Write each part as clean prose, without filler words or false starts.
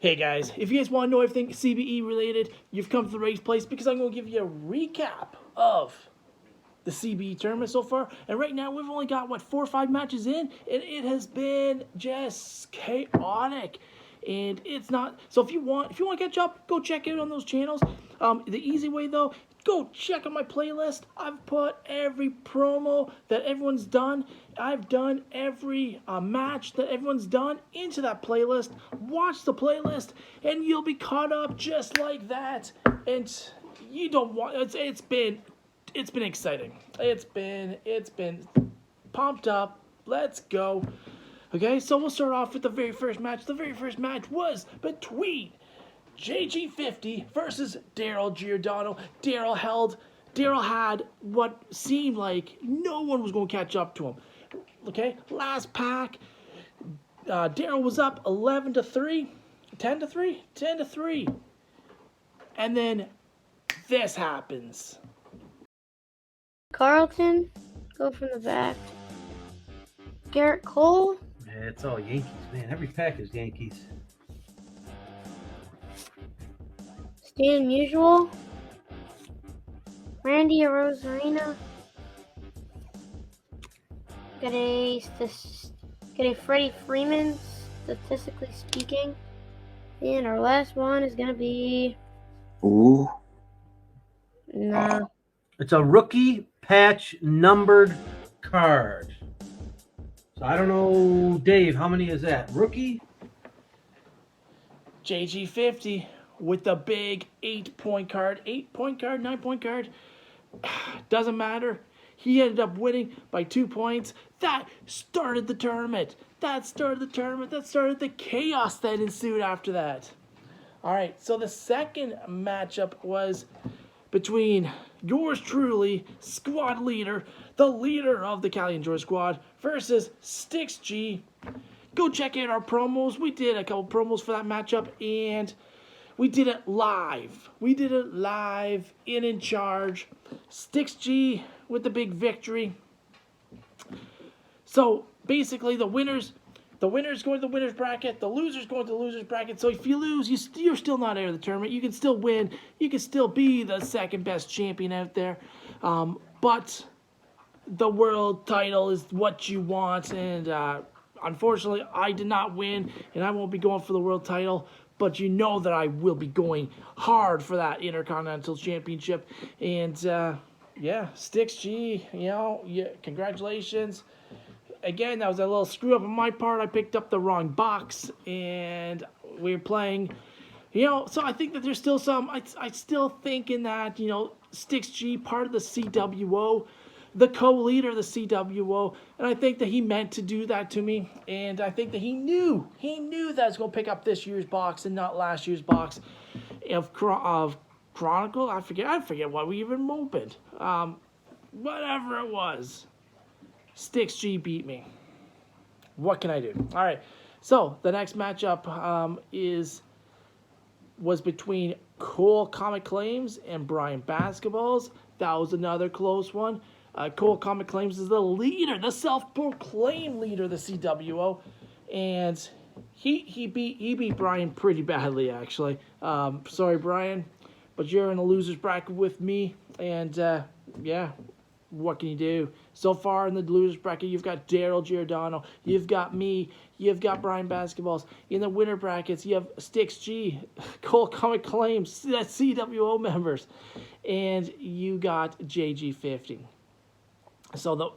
Hey guys, if you guys want to know everything CBE related, you've come to the right place because I'm going to give you a recap of the CBE tournament so far. And right now we've only got, 4 or 5 matches in, and it has been just chaotic. And it's not, so if you want to catch up, go check it on those channels. The easy way though, go check out my playlist. I've put every promo that everyone's done. I've done every match that everyone's done into that playlist. Watch the playlist, and you'll be caught up just like that. And you don't want. It's been exciting. It's been pumped up. Let's go. Okay, so we'll start off with the very first match. The very first match was between Jkjkjohnny versus Darrell Giordano. Darrell had what seemed like no one was going to catch up to him. Okay, last pack, Darrell was up 11-3, 10-3, and then this happens. Carlton, go from the back. Garrett Cole. Yeah, it's all Yankees, man. Every pack is Yankees. Stan Musial. Randy Rosarina. Got a Freddie Freeman, statistically speaking. And our last one is gonna be. Ooh. No. It's a rookie patch numbered card. So I don't know, Dave, how many is that? Rookie? Jkjkjohnny with the big 8-point card, 8-point card, 9-point card. Doesn't matter. He ended up winning by 2 points. That started the tournament. That started the chaos that ensued after that. All right, so the second matchup was between yours truly, squad leader, the leader of the Callie and George squad, versus Jkjkjohnny. Go check out our promos. We did a couple promos for that matchup, and we did it live. In charge. Jkjkjohnny with the big victory. So basically, the winners go to the winners bracket. The losers go into the losers bracket. So if you lose, you're still not out of the tournament. You can still win. You can still be the second best champion out there. But the world title is what you want. And unfortunately, I did not win, and I won't be going for the world title. But you know that I will be going hard for that Intercontinental Championship. And yeah, Jkjkjohnny, congratulations. Again, that was a little screw up on my part. I picked up the wrong box, and we were playing, so I think that there's still some, I still thinking that, Jkjkjohnny, part of the CWO, the co-leader of the CWO, and I think that he meant to do that to me, and I think that he knew that I was going to pick up this year's box and not last year's box of Chronicle. I forget what we even opened. Whatever it was. Jkjkjohnny beat me. What can I do? All right. So the next matchup was between Cole Comic Claims and Bryan Basketballs. That was another close one. Cole Comic Claims is the leader, the self-proclaimed leader of the CWO, and he beat Bryan pretty badly, actually. Sorry, Bryan, but you're in a loser's bracket with me, and yeah. What can you do? So far in the losers bracket, you've got Darrell Giordano, you've got me, you've got Bryan Basketballs. In the winner brackets, you have Jkjkjohnny, Cole Comic Claims, CWO members, and you got Jkjkjohnny. So the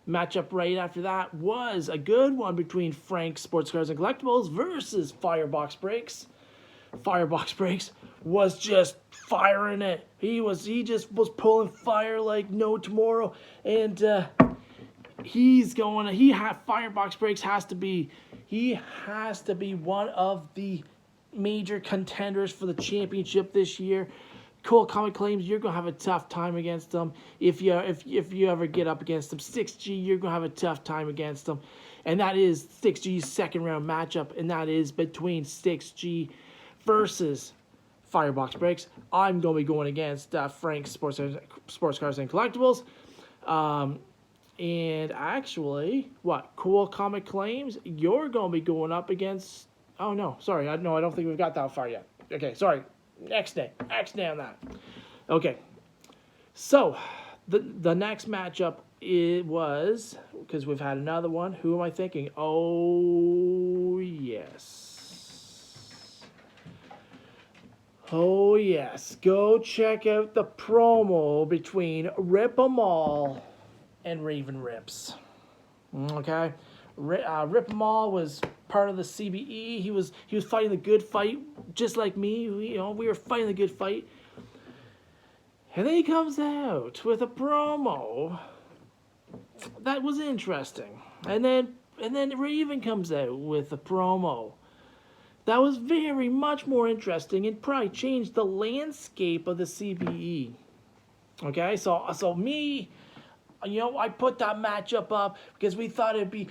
matchup right after that was a good one between Frank Sports Cards and Collectibles versus Firebox Breaks. Firebox Breaks was just firing it. He just was pulling fire like no tomorrow, and Firebox Breaks has to be one of the major contenders for the championship this year. Cole Comic Claims, you're gonna have a tough time against them if you ever get up against them. Jkjkjohnny, you're gonna have a tough time against them, and that is Jkjkjohnny's second round matchup, and that is between Jkjkjohnny versus Firebox Breaks. I'm going to be going against Frank Sports Cards and Collectibles. And actually, Cool Comic Claims, you're going to be going up against Oh, no. Sorry. I don't think we've got that far yet. Okay, sorry. Next day on that. Okay. So, the next matchup, it was, because we've had another one. Who am I thinking? Oh, yes. Oh, yes. Go check out the promo between Rip 'em All and Raven Rips. Okay? Rip 'em All was part of the CBE. He was fighting the good fight, just like me. We were fighting the good fight. And then he comes out with a promo that was interesting. And then Raven comes out with a promo that was very much more interesting and probably changed the landscape of the CBE. Okay, so me, I put that matchup up because we thought it'd be,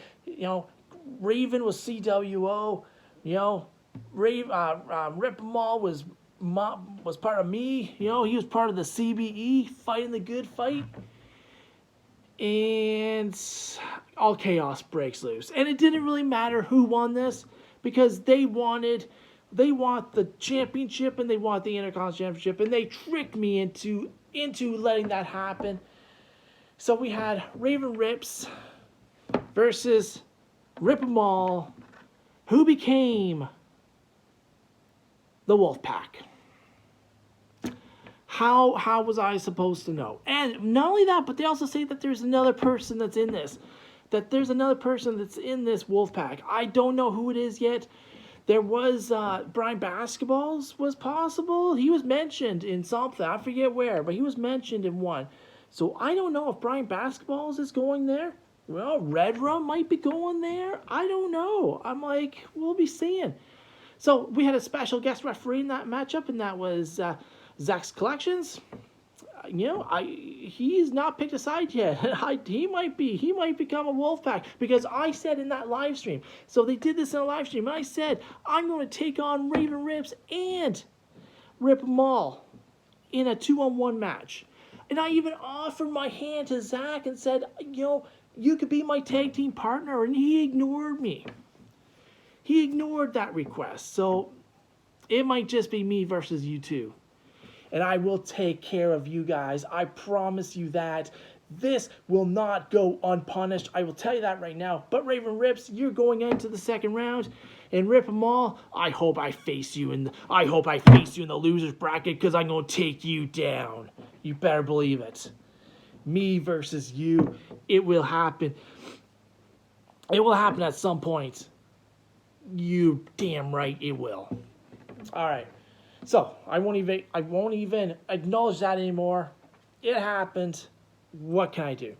Raven was CWO, Rip 'em All was part of me. He was part of the CBE, fighting the good fight. And all chaos breaks loose. And it didn't really matter who won this because they want the championship and they want the Intercontinental Championship, and they tricked me into letting that happen. So we had Raven Rips versus Rip 'em All, who became the Wolfpack. How was I supposed to know? And not only that, but they also say that there's another person that's in this. That there's another person that's in this Wolfpack. I don't know who it is yet. There was Bryan Basketballs was possible. He was mentioned in something. I forget where, but he was mentioned in one. So I don't know if Bryan Basketballs is going there. Well, RedRum might be going there. I don't know. I'm like, we'll be seeing. So we had a special guest referee in that matchup, and that was Zach's Collections. He's not picked a side yet. He might become a Wolfpack because I said in that live stream. So they did this in a live stream. I said I'm going to take on Raven Rips and Rip 'em All in a 2-on-1 match. And I even offered my hand to Zach and said, you could be my tag team partner, and he ignored me. He ignored that request. So it might just be me versus you two. And I will take care of you guys. I promise you that. This will not go unpunished. I will tell you that right now. But Raven Rips, you're going into the second round. And Rip 'em All, I hope I face you in the losers bracket because I'm going to take you down. You better believe it. Me versus you. It will happen. It will happen at some point. You damn right it will. All right. So I won't even acknowledge that anymore. It happened. What can I do?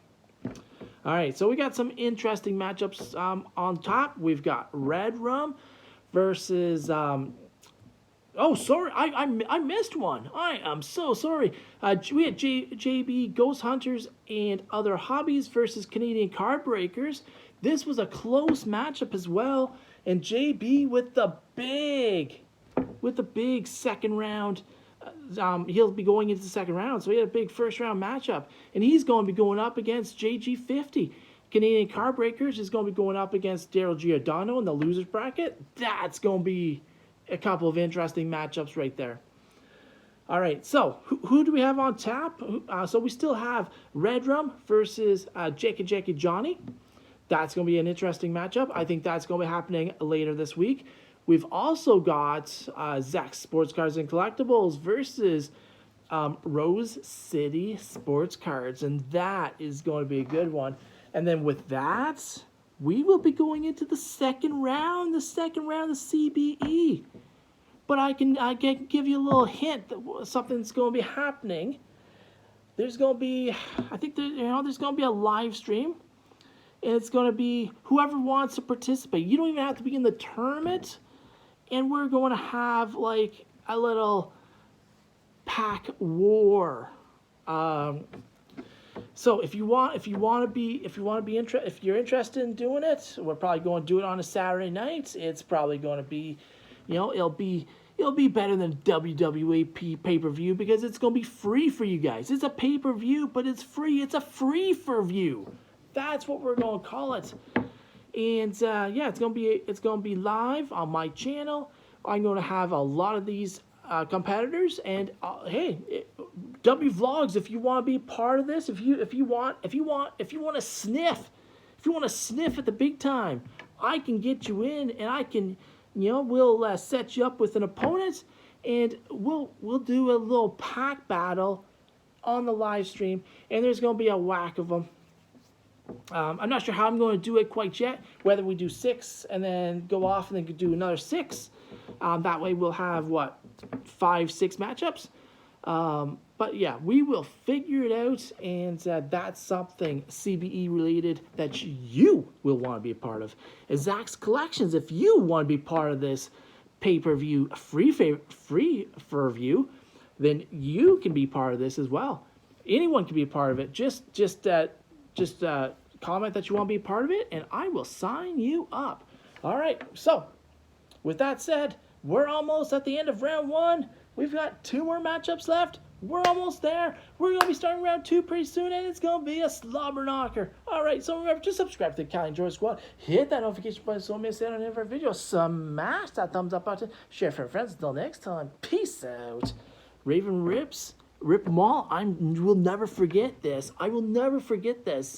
All right. So we got some interesting matchups on top. We've got RedRum versus. Oh, sorry. I missed one. I am so sorry. We had JB Ghost Hunters and Other Hobbies versus Canadian Card Breakers. This was a close matchup as well. And JB with the big second round. He'll be going into the second round. So he had a big first round matchup. And he's going to be going up against Jkjkjohnny. Canadian Card Breakers is going to be going up against Darrell Giordano in the losers bracket. That's going to be a couple of interesting matchups right there. All right, so who do we have on tap? So we still have RedRum versus Jkjkjohnny. That's going to be an interesting matchup. I think that's going to be happening later this week. We've also got Zach's Sports Cards and Collectibles versus Rose City Sports Cards, and that is going to be a good one. And then with that, we will be going into the second round of the CBE. But I can give you a little hint that something's going to be happening. There's going to be, there's going to be a live stream. And it's going to be whoever wants to participate. You don't even have to be in the tournament. And we're going to have like a little pack war. So if you're interested in doing it, we're probably going to do it on a Saturday night. It's probably going to be, it'll be better than WWE pay-per-view because it's going to be free for you guys. It's a pay-per-view, but it's free. It's a free-for-view. That's what we're going to call it. And yeah, it's gonna be live on my channel. I'm gonna have a lot of these competitors, and hey, W Vlogs, if you want to be part of this, if you want to sniff, at the big time, I can get you in, and I can, we'll set you up with an opponent, and we'll do a little pack battle on the live stream, and there's gonna be a whack of them. I'm not sure how I'm going to do it quite yet, whether we do 6 and then go off and then do another 6. That way we'll have, 5, 6 matchups. But yeah, we will figure it out, and that's something CBE related that you will want to be a part of. Zach's Collections, if you want to be part of this pay-per-view free for review, then you can be part of this as well. Anyone can be a part of it. Just comment that you want to be a part of it, and I will sign you up. All right, so with that said, we're almost at the end of round 1. We've got 2 more matchups left. We're almost there. We're going to be starting round 2 pretty soon, and it's going to be a slobber knocker. All right, so remember to subscribe to the Callie and George Squad. Hit that notification button so you don't miss out on any of our videos. Smash that thumbs up button. Share for friends. Until next time, peace out. Raven Rips, rip them all. I will never forget this. I will never forget this.